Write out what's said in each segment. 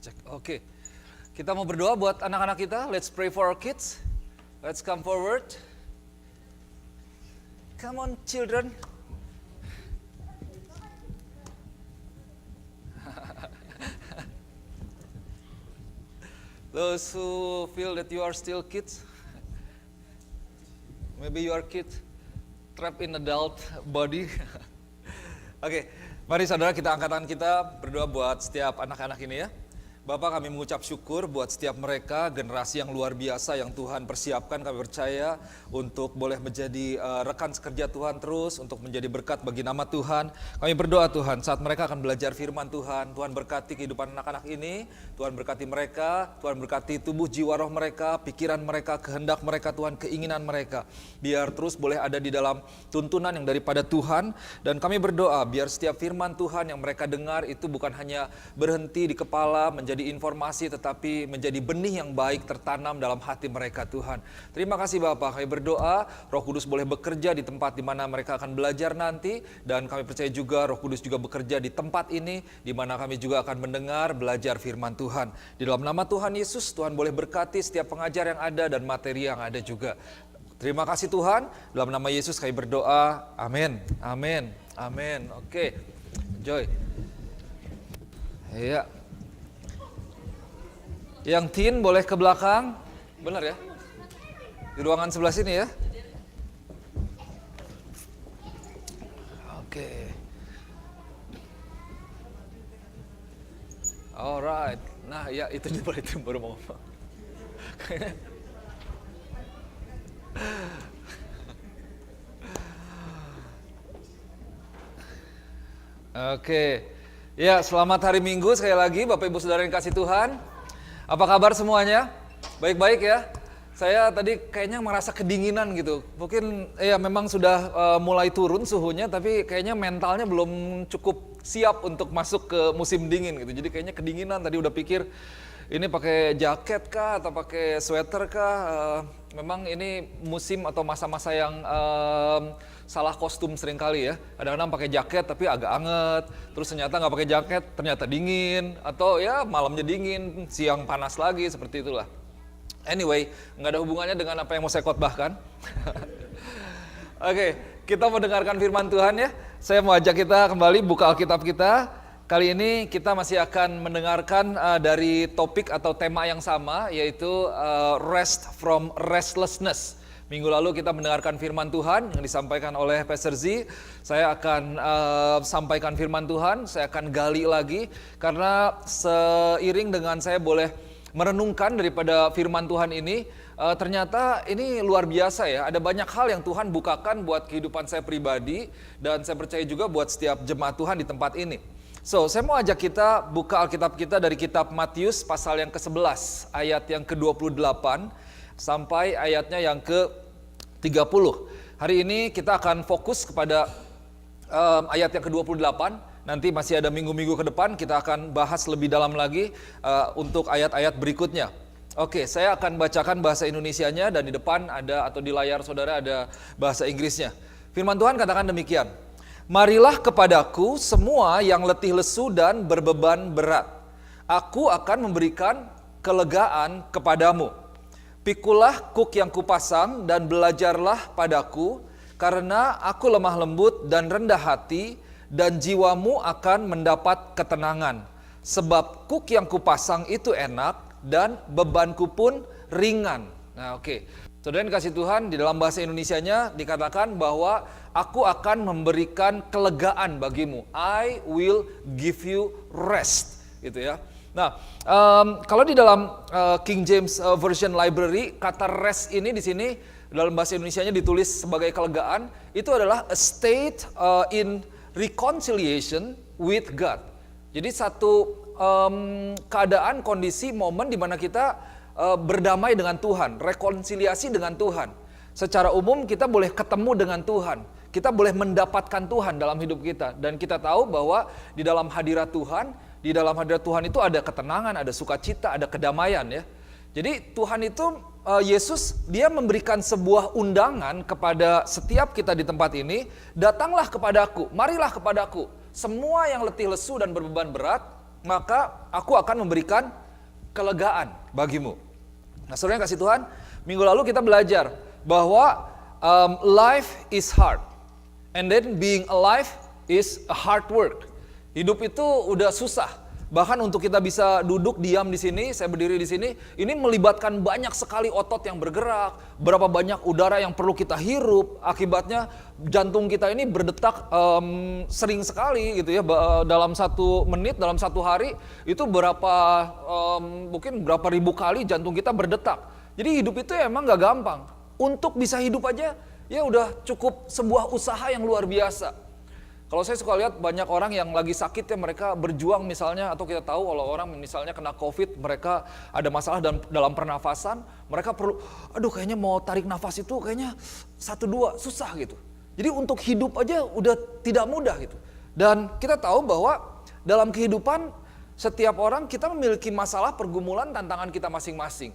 Cek. Oke. Kita mau berdoa buat anak-anak kita. Let's pray for our kids. Let's come forward. Come on children. Those who feel that you are still kids. Maybe you are kid trapped in adult body. Oke, mari saudara kita angkat tangan kita berdoa buat setiap anak-anak ini ya. Bapak, kami mengucap syukur buat setiap mereka, generasi yang luar biasa yang Tuhan persiapkan. Kami percaya untuk boleh menjadi rekan sekerja Tuhan terus, untuk menjadi berkat bagi nama Tuhan. Kami berdoa Tuhan, saat mereka akan belajar firman Tuhan, Tuhan berkati kehidupan anak-anak ini, Tuhan berkati mereka, Tuhan berkati tubuh jiwa roh mereka, pikiran mereka, kehendak mereka Tuhan, keinginan mereka. Biar terus boleh ada di dalam tuntunan yang daripada Tuhan. Dan kami berdoa biar setiap firman Tuhan yang mereka dengar itu bukan hanya berhenti di kepala, menjadi informasi, tetapi menjadi benih yang baik tertanam dalam hati mereka Tuhan. Terima kasih Bapak, kami berdoa Roh Kudus boleh bekerja di tempat di mana mereka akan belajar nanti, dan kami percaya juga Roh Kudus juga bekerja di tempat ini, di mana kami juga akan mendengar, belajar firman Tuhan. Di dalam nama Tuhan Yesus, Tuhan boleh berkati setiap pengajar yang ada dan materi yang ada juga. Terima kasih Tuhan, dalam nama Yesus kami berdoa, amin, amin, amin. Oke, enjoy. Iya. Yang teen boleh ke belakang, benar ya? Di ruangan sebelah sini ya. Oke. Alright. Nah ya itu dia boleh itu baru mau ngomong. Oke. Ya, selamat hari Minggu sekali lagi Bapak Ibu Saudara yang kasih Tuhan. Apa kabar semuanya? Baik-baik ya? Saya tadi kayaknya merasa kedinginan gitu. Mungkin ya memang sudah mulai turun suhunya, tapi kayaknya mentalnya belum cukup siap untuk masuk ke musim dingin gitu. Jadi kayaknya kedinginan, tadi udah pikir ini pakai jaket kah atau pakai sweater kah? Memang ini musim atau masa-masa yang salah kostum sering kali ya. Kadang-kadang pakai jaket tapi agak anget, terus ternyata nggak pakai jaket ternyata dingin, atau ya malamnya dingin, siang panas lagi, seperti itulah. Anyway, nggak ada hubungannya dengan apa yang mau saya khotbahkan. Oke, kita mau dengarkan firman Tuhan ya. Saya mau ajak kita kembali buka Alkitab kita. Kali ini kita masih akan mendengarkan dari topik atau tema yang sama, yaitu rest from restlessness. Minggu lalu kita mendengarkan firman Tuhan yang disampaikan oleh Pastor Z. Saya akan sampaikan firman Tuhan, saya akan gali lagi. Karena seiring dengan saya boleh merenungkan daripada firman Tuhan ini, ternyata ini luar biasa ya. Ada banyak hal yang Tuhan bukakan buat kehidupan saya pribadi, dan saya percaya juga buat setiap jemaat Tuhan di tempat ini. So, saya mau ajak kita buka Alkitab kita dari kitab Matius pasal yang ke-11, ayat yang ke-28 sampai ayatnya yang ke-30. Hari ini kita akan fokus kepada ayat yang ke-28. Nanti masih ada minggu-minggu ke depan kita akan bahas lebih dalam lagi untuk ayat-ayat berikutnya. Oke, saya akan bacakan bahasa Indonesianya, dan di depan ada atau di layar saudara ada bahasa Inggrisnya. Firman Tuhan katakan demikian. Marilah kepadaku semua yang letih lesu dan berbeban berat. Aku akan memberikan kelegaan kepadamu. Pikulah kuk yang kupasang dan belajarlah padaku, karena aku lemah lembut dan rendah hati, dan jiwamu akan mendapat ketenangan. Sebab kuk yang kupasang itu enak dan bebanku pun ringan. Nah oke. Saudara yang dikasih Tuhan, di dalam bahasa Indonesianya dikatakan bahwa aku akan memberikan kelegaan bagimu. I will give you rest. Gitu ya. Nah, kalau di dalam King James Version Library, kata rest ini di sini dalam bahasa Indonesianya ditulis sebagai kelegaan, itu adalah a state in reconciliation with God. Jadi satu keadaan, kondisi, momen di mana kita berdamai dengan Tuhan, rekonsiliasi dengan Tuhan. Secara umum kita boleh ketemu dengan Tuhan, kita boleh mendapatkan Tuhan dalam hidup kita, dan kita tahu bahwa di dalam hadirat Tuhan, itu ada ketenangan, ada sukacita, ada kedamaian ya. Jadi Tuhan itu, Yesus, dia memberikan sebuah undangan kepada setiap kita di tempat ini. Datanglah kepadaku, marilah kepadaku, semua yang letih lesu dan berbeban berat, maka aku akan memberikan kelegaan bagimu. Nah, saudara yang kasih Tuhan, minggu lalu kita belajar bahwa life is hard, and then being alive is a hard work. Hidup itu udah susah. Bahkan untuk kita bisa duduk diam di sini, saya berdiri di sini, ini melibatkan banyak sekali otot yang bergerak, berapa banyak udara yang perlu kita hirup, akibatnya jantung kita ini berdetak sering sekali gitu ya, dalam 1 menit, dalam 1 hari itu mungkin berapa ribu kali jantung kita berdetak. Jadi hidup itu emang gak gampang. Untuk bisa hidup aja ya udah cukup sebuah usaha yang luar biasa. Kalau saya suka lihat banyak orang yang lagi sakit ya, mereka berjuang misalnya, atau kita tahu kalau orang misalnya kena COVID, mereka ada masalah dalam pernafasan, mereka perlu, kayaknya mau tarik nafas itu kayaknya 1-2 susah gitu. Jadi untuk hidup aja udah tidak mudah gitu. Dan kita tahu bahwa dalam kehidupan setiap orang kita memiliki masalah, pergumulan, tantangan kita masing-masing.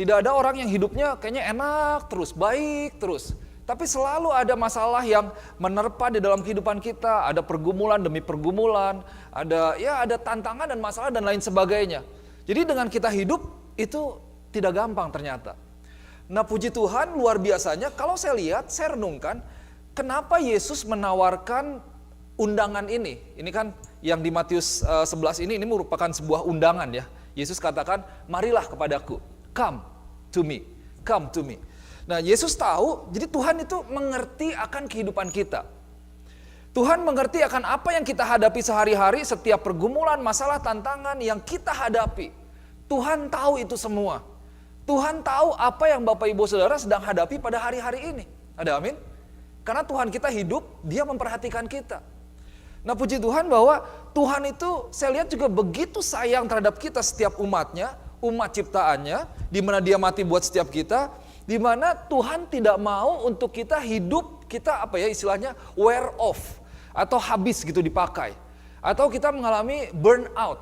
Tidak ada orang yang hidupnya kayaknya enak terus, baik terus. Tapi selalu ada masalah yang menerpa di dalam kehidupan kita, ada pergumulan demi pergumulan, ada tantangan dan masalah dan lain sebagainya. Jadi dengan kita hidup itu tidak gampang ternyata. Nah, puji Tuhan luar biasanya kalau saya lihat, saya renungkan, kenapa Yesus menawarkan undangan ini. Ini kan yang di Matius 11 ini merupakan sebuah undangan ya. Yesus katakan, marilah kepadaku, come to me, come to me. Nah, Yesus tahu, jadi Tuhan itu mengerti akan kehidupan kita. Tuhan mengerti akan apa yang kita hadapi sehari-hari, setiap pergumulan, masalah, tantangan yang kita hadapi. Tuhan tahu itu semua. Tuhan tahu apa yang Bapak Ibu Saudara sedang hadapi pada hari-hari ini. Ada amin? Karena Tuhan kita hidup, Dia memperhatikan kita. Nah, puji Tuhan bahwa Tuhan itu saya lihat juga begitu sayang terhadap kita setiap umatnya, umat ciptaannya, di mana Dia mati buat setiap kita, di mana Tuhan tidak mau untuk kita hidup, kita istilahnya wear off, atau habis gitu dipakai, atau kita mengalami burnout,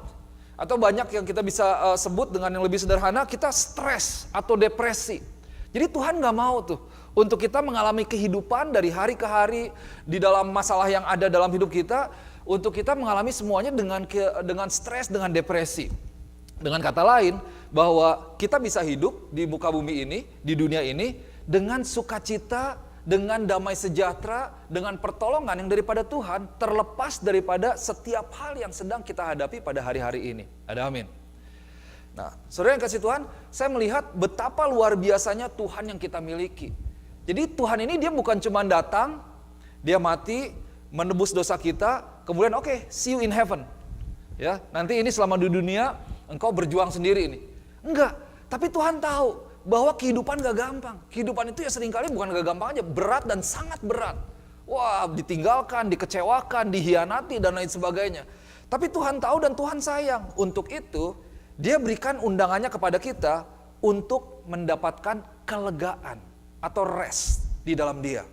atau banyak yang kita bisa sebut dengan yang lebih sederhana, kita stres atau depresi. Jadi Tuhan gak mau tuh untuk kita mengalami kehidupan dari hari ke hari di dalam masalah yang ada dalam hidup kita, untuk kita mengalami semuanya dengan stres, dengan depresi. Dengan kata lain, bahwa kita bisa hidup di muka bumi ini, di dunia ini, dengan sukacita, dengan damai sejahtera, dengan pertolongan yang daripada Tuhan, terlepas daripada setiap hal yang sedang kita hadapi pada hari-hari ini. Ada amin. Nah, saudara yang kasih Tuhan, saya melihat betapa luar biasanya Tuhan yang kita miliki. Jadi Tuhan ini Dia bukan cuma datang, Dia mati, menebus dosa kita, kemudian see you in heaven. Ya, nanti ini selama di dunia, engkau berjuang sendiri ini. Enggak, tapi Tuhan tahu bahwa kehidupan gak gampang. Kehidupan itu ya seringkali bukan gak gampang aja, berat dan sangat berat. Wah, ditinggalkan, dikecewakan, dihianati dan lain sebagainya. Tapi Tuhan tahu dan Tuhan sayang. Untuk itu, Dia berikan undangannya kepada kita untuk mendapatkan kelegaan atau rest di dalam Dia.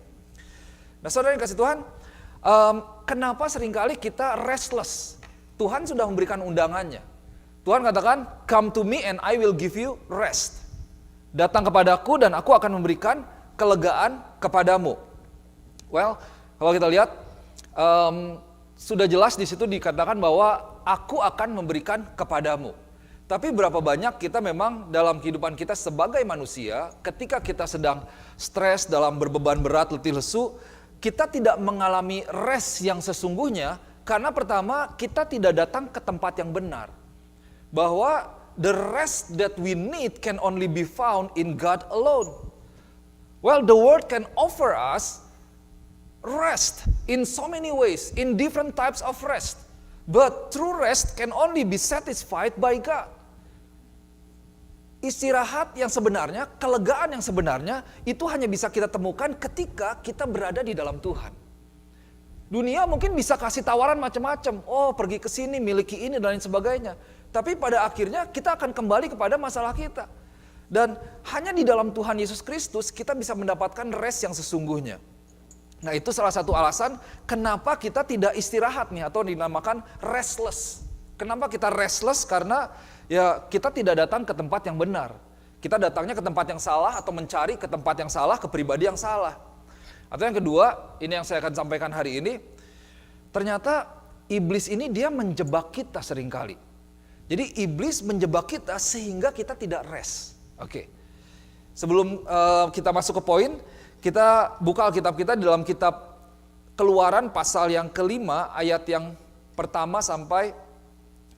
Nah, saudara yang kasih Tuhan, kenapa seringkali kita restless? Tuhan sudah memberikan undangannya. Tuhan katakan, come to me and I will give you rest. Datang kepadaku dan aku akan memberikan kelegaan kepadamu. Well, kalau kita lihat, sudah jelas di situ dikatakan bahwa aku akan memberikan kepadamu. Tapi berapa banyak kita memang dalam kehidupan kita sebagai manusia, ketika kita sedang stres, dalam berbeban berat, letih lesu, kita tidak mengalami rest yang sesungguhnya, karena pertama kita tidak datang ke tempat yang benar. Bahwa the rest that we need can only be found in God alone. Well, the world can offer us rest in so many ways, in different types of rest. But true rest can only be satisfied by God. Istirahat yang sebenarnya, kelegaan yang sebenarnya, itu hanya bisa kita temukan ketika kita berada di dalam Tuhan. Dunia mungkin bisa kasih tawaran macam-macam, pergi ke sini, miliki ini dan lain sebagainya. Tapi pada akhirnya kita akan kembali kepada masalah kita. Dan hanya di dalam Tuhan Yesus Kristus kita bisa mendapatkan rest yang sesungguhnya. Nah, itu salah satu alasan kenapa kita tidak istirahat nih, atau dinamakan restless. Kenapa kita restless? Karena ya kita tidak datang ke tempat yang benar. Kita datangnya ke tempat yang salah, atau mencari ke tempat yang salah, ke pribadi yang salah. Atau yang kedua, ini yang saya akan sampaikan hari ini, ternyata iblis ini dia menjebak kita seringkali. Jadi iblis menjebak kita sehingga kita tidak rest. Oke. Sebelum kita masuk ke poin, kita buka Alkitab kita di dalam kitab Keluaran pasal yang kelima, ayat yang pertama sampai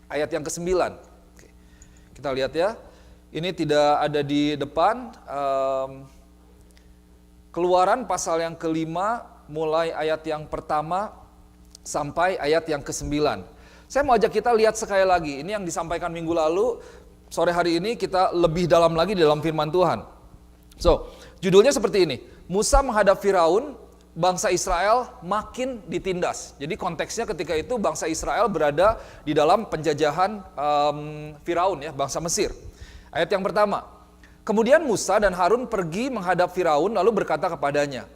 ayat yang ke-9. Oke. Kita lihat ya, ini tidak ada di depan. Keluaran pasal yang kelima, mulai ayat yang pertama sampai ayat yang ke-9. Saya mau ajak kita lihat sekali lagi, ini yang disampaikan minggu lalu, sore hari ini kita lebih dalam lagi di dalam firman Tuhan. So, judulnya seperti ini, Musa menghadap Firaun, bangsa Israel makin ditindas. Jadi konteksnya ketika itu bangsa Israel berada di dalam penjajahan Firaun ya, bangsa Mesir. Ayat yang pertama, kemudian Musa dan Harun pergi menghadap Firaun lalu berkata kepadanya,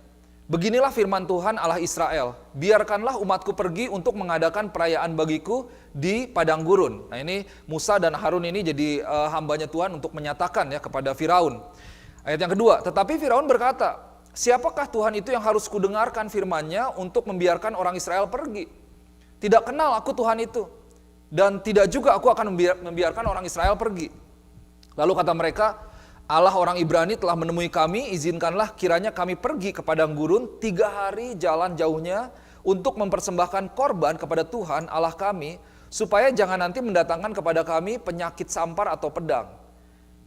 beginilah firman Tuhan Allah Israel, biarkanlah umatku pergi untuk mengadakan perayaan bagiku di padang gurun. Nah ini Musa dan Harun ini jadi hambanya Tuhan untuk menyatakan ya kepada Firaun. Ayat yang kedua, tetapi Firaun berkata, siapakah Tuhan itu yang harus kudengarkan firman-Nya untuk membiarkan orang Israel pergi? Tidak kenal aku Tuhan itu. Dan tidak juga aku akan membiarkan orang Israel pergi. Lalu kata mereka, Allah orang Ibrani telah menemui kami, izinkanlah kiranya kami pergi ke padang gurun 3 hari jalan jauhnya untuk mempersembahkan korban kepada Tuhan Allah kami, supaya jangan nanti mendatangkan kepada kami penyakit sampar atau pedang.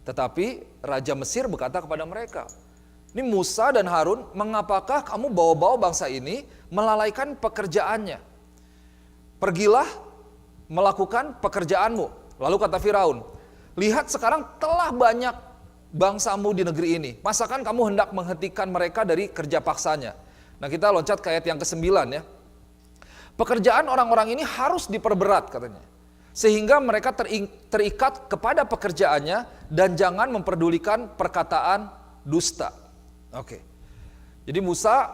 Tetapi Raja Mesir berkata kepada mereka, ini Musa dan Harun, mengapakah kamu bawa-bawa bangsa ini melalaikan pekerjaannya? Pergilah melakukan pekerjaanmu. Lalu kata Firaun, lihat sekarang telah banyak bangsamu di negeri ini. Masakan kamu hendak menghentikan mereka dari kerja paksanya? Nah kita loncat ke ayat yang ke-9 ya. Pekerjaan orang-orang ini harus diperberat katanya. Sehingga mereka terikat kepada pekerjaannya dan jangan memperdulikan perkataan dusta. Oke, jadi Musa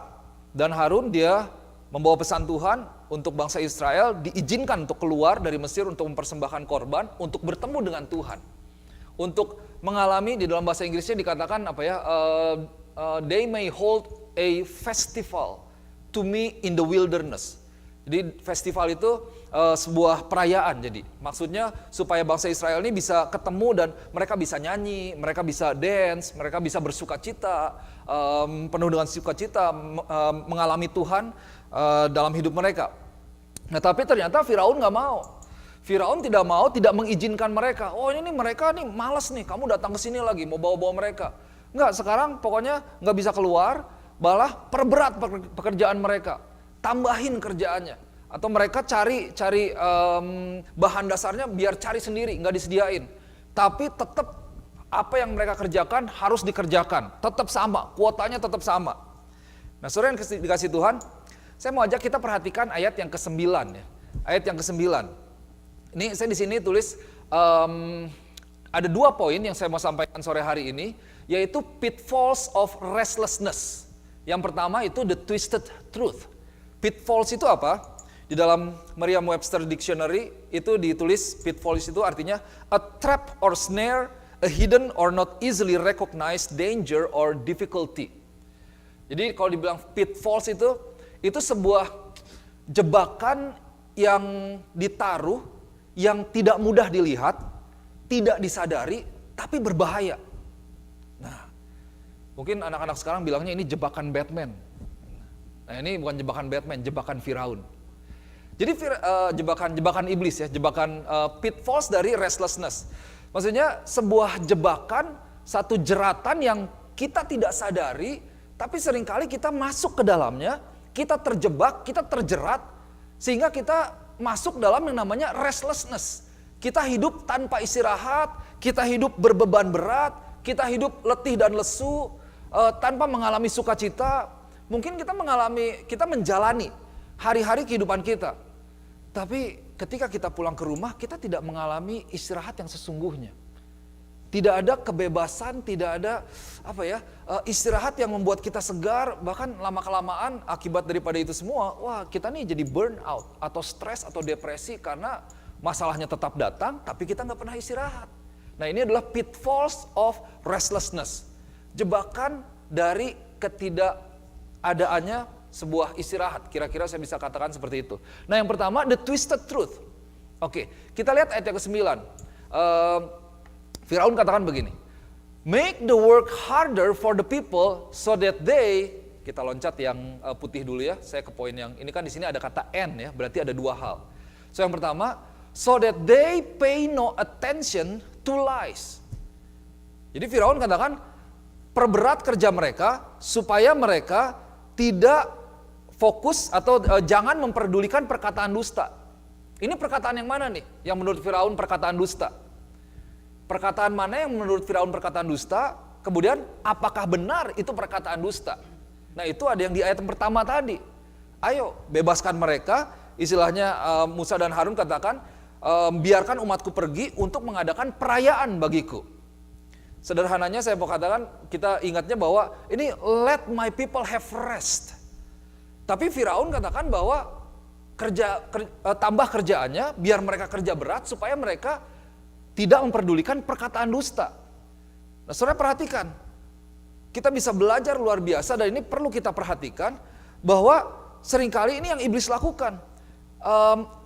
dan Harun dia membawa pesan Tuhan untuk bangsa Israel diizinkan untuk keluar dari Mesir untuk mempersembahkan korban, untuk bertemu dengan Tuhan. Untuk mengalami, di dalam bahasa Inggrisnya dikatakan apa ya, they may hold a festival to me in the wilderness. Jadi festival itu sebuah perayaan, jadi maksudnya supaya bangsa Israel ini bisa ketemu dan mereka bisa nyanyi, mereka bisa dance, mereka bisa bersuka cita, penuh dengan sukacita, mengalami Tuhan dalam hidup mereka. Nah tapi ternyata Firaun gak mau. Firaun tidak mau, tidak mengizinkan mereka. Oh ini mereka nih malas nih, kamu datang ke sini lagi mau bawa-bawa mereka. Enggak, sekarang pokoknya gak bisa keluar, malah perberat pekerjaan mereka. Tambahin kerjaannya, atau mereka cari bahan dasarnya biar cari sendiri, nggak disediain. Tapi tetap apa yang mereka kerjakan harus dikerjakan, tetap sama, kuotanya tetap sama. Nah, saudara yang dikasih Tuhan, saya mau ajak kita perhatikan ayat yang ke-9 ya. Ayat yang ke-9. Ini saya di sini tulis ada 2 poin yang saya mau sampaikan sore hari ini, yaitu pitfalls of restlessness. Yang pertama itu the twisted truth. Pitfalls itu apa? Di dalam Merriam-Webster Dictionary itu ditulis pitfalls itu artinya a trap or snare, a hidden or not easily recognized danger or difficulty. Jadi kalau dibilang pitfalls itu sebuah jebakan yang ditaruh, yang tidak mudah dilihat, tidak disadari, tapi berbahaya. Nah, mungkin anak-anak sekarang bilangnya ini jebakan Batman. Nah ini bukan jebakan Batman, jebakan Firaun. Jadi jebakan iblis ya, jebakan pitfalls dari restlessness. Maksudnya sebuah jebakan, satu jeratan yang kita tidak sadari, tapi seringkali kita masuk ke dalamnya, kita terjebak, kita terjerat, sehingga kita masuk dalam yang namanya restlessness. Kita hidup tanpa istirahat, kita hidup berbeban berat, kita hidup letih dan lesu, tanpa mengalami sukacita. Mungkin kita menjalani hari-hari kehidupan kita. Tapi ketika kita pulang ke rumah, kita tidak mengalami istirahat yang sesungguhnya. Tidak ada kebebasan, tidak ada istirahat yang membuat kita segar, bahkan lama-kelamaan akibat daripada itu semua, wah kita nih jadi burn out atau stres atau depresi karena masalahnya tetap datang, tapi kita nggak pernah istirahat. Nah ini adalah pitfalls of restlessness. Jebakan dari ketidakadaannya sebuah istirahat. Kira-kira saya bisa katakan seperti itu. Nah, yang pertama, the twisted truth. Oke, kita lihat ayat yang ke-9. Firaun katakan begini, make the work harder for the people so that they, kita loncat yang putih dulu ya, saya ke poin yang, ini kan di sini ada kata and ya, berarti ada dua hal. So yang pertama, so that they pay no attention to lies. Jadi Firaun katakan, perberat kerja mereka supaya mereka tidak fokus atau jangan memperdulikan perkataan dusta. Ini perkataan yang mana nih yang menurut Firaun perkataan dusta? Perkataan mana yang menurut Firaun perkataan dusta? Kemudian apakah benar itu perkataan dusta? Nah, itu ada yang di ayat yang pertama tadi. Ayo bebaskan mereka, istilahnya Musa dan Harun katakan, biarkan umatku pergi untuk mengadakan perayaan bagiku. Sederhananya saya mau katakan, kita ingatnya bahwa ini let my people have rest. Tapi Firaun katakan bahwa tambah kerjaannya, biar mereka kerja berat supaya mereka tidak memperdulikan perkataan dusta. Nah, saudara perhatikan, kita bisa belajar luar biasa dan ini perlu kita perhatikan bahwa seringkali ini yang iblis lakukan.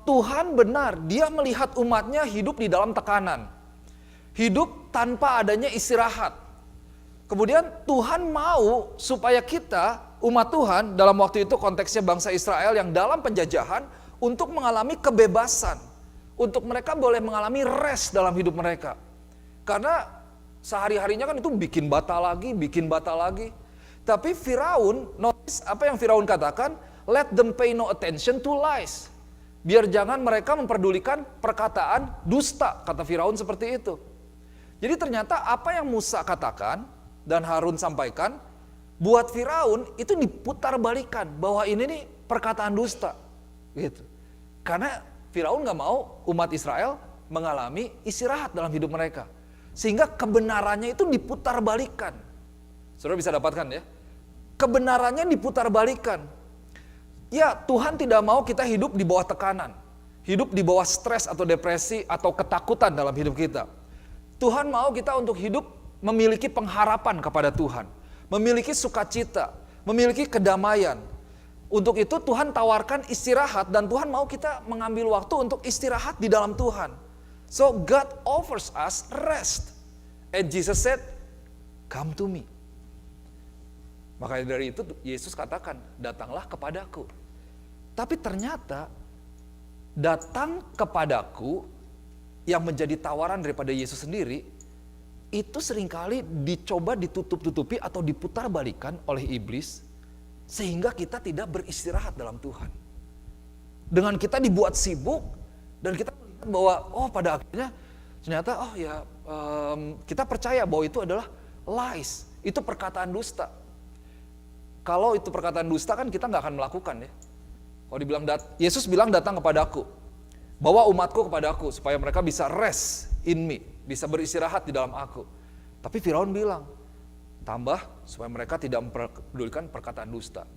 Tuhan benar, dia melihat umatnya hidup di dalam tekanan. Hidup tanpa adanya istirahat. Kemudian Tuhan mau supaya kita, umat Tuhan, dalam waktu itu konteksnya bangsa Israel yang dalam penjajahan, untuk mengalami kebebasan. Untuk mereka boleh mengalami rest dalam hidup mereka. Karena sehari-harinya kan itu bikin bata lagi. Tapi Firaun, notice apa yang Firaun katakan, let them pay no attention to lies. Biar jangan mereka memperdulikan perkataan dusta, kata Firaun seperti itu. Jadi ternyata apa yang Musa katakan dan Harun sampaikan, buat Firaun itu diputar balikan bahwa ini nih perkataan dusta. Gitu. Karena Firaun gak mau umat Israel mengalami istirahat dalam hidup mereka. Sehingga kebenarannya itu diputar balikan. Saudara bisa dapatkan ya. Kebenarannya diputar balikan. Ya, Tuhan tidak mau kita hidup di bawah tekanan. Hidup di bawah stres atau depresi atau ketakutan dalam hidup kita. Tuhan mau kita untuk hidup memiliki pengharapan kepada Tuhan. Memiliki sukacita, memiliki kedamaian. Untuk itu Tuhan tawarkan istirahat dan Tuhan mau kita mengambil waktu untuk istirahat di dalam Tuhan. So God offers us rest. And Jesus said, come to me. Makanya dari itu Yesus katakan, datanglah kepadaku. Tapi ternyata datang kepadaku yang menjadi tawaran daripada Yesus sendiri, itu seringkali dicoba ditutup-tutupi atau diputar balikan oleh iblis, sehingga kita tidak beristirahat dalam Tuhan. Dengan kita dibuat sibuk, dan kita melihat bahwa, oh pada akhirnya, ternyata kita percaya bahwa itu adalah lies, itu perkataan dusta. Kalau itu perkataan dusta kan kita nggak akan melakukan ya. Kalau dibilang Yesus bilang datang kepadaku, bawa umatku kepadaku supaya mereka bisa rest in me, bisa beristirahat di dalam aku. Tapi Firaun bilang, tambah supaya mereka tidak memperdulikan perkataan dusta.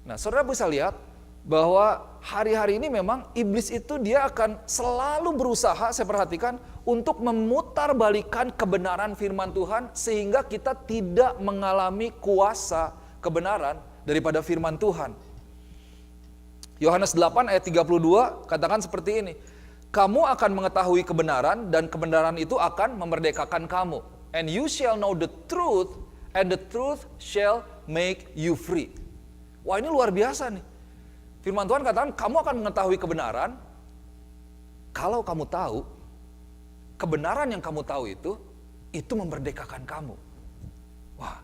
Nah, saudara bisa lihat bahwa hari-hari ini memang iblis itu dia akan selalu berusaha, saya perhatikan, untuk memutarbalikkan kebenaran firman Tuhan sehingga kita tidak mengalami kuasa kebenaran daripada firman Tuhan. Yohanes 8 ayat 32 katakan seperti ini. Kamu akan mengetahui kebenaran dan kebenaran itu akan memerdekakan kamu. And you shall know the truth and the truth shall make you free. Wah, ini luar biasa nih. Firman Tuhan katakan kamu akan mengetahui kebenaran. Kalau kamu tahu, kebenaran yang kamu tahu itu memerdekakan kamu. Wah,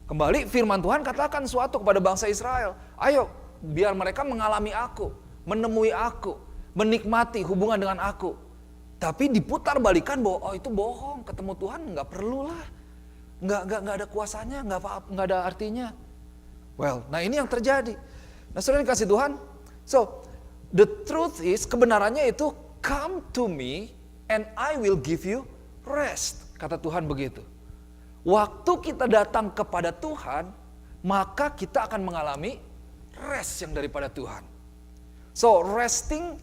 kembali firman Tuhan katakan suatu kepada bangsa Israel. Ayo, biar mereka mengalami aku, menemui aku, menikmati hubungan dengan aku. Tapi diputar balikan bahwa itu bohong, ketemu Tuhan nggak perlulah. Nggak ada kuasanya, nggak ada artinya. Well, nah ini yang terjadi. Nah, saudara dikasih Tuhan. So, the truth is, kebenarannya itu, come to me and I will give you rest. Kata Tuhan begitu. Waktu kita datang kepada Tuhan, maka kita akan mengalami rest yang daripada Tuhan. So, resting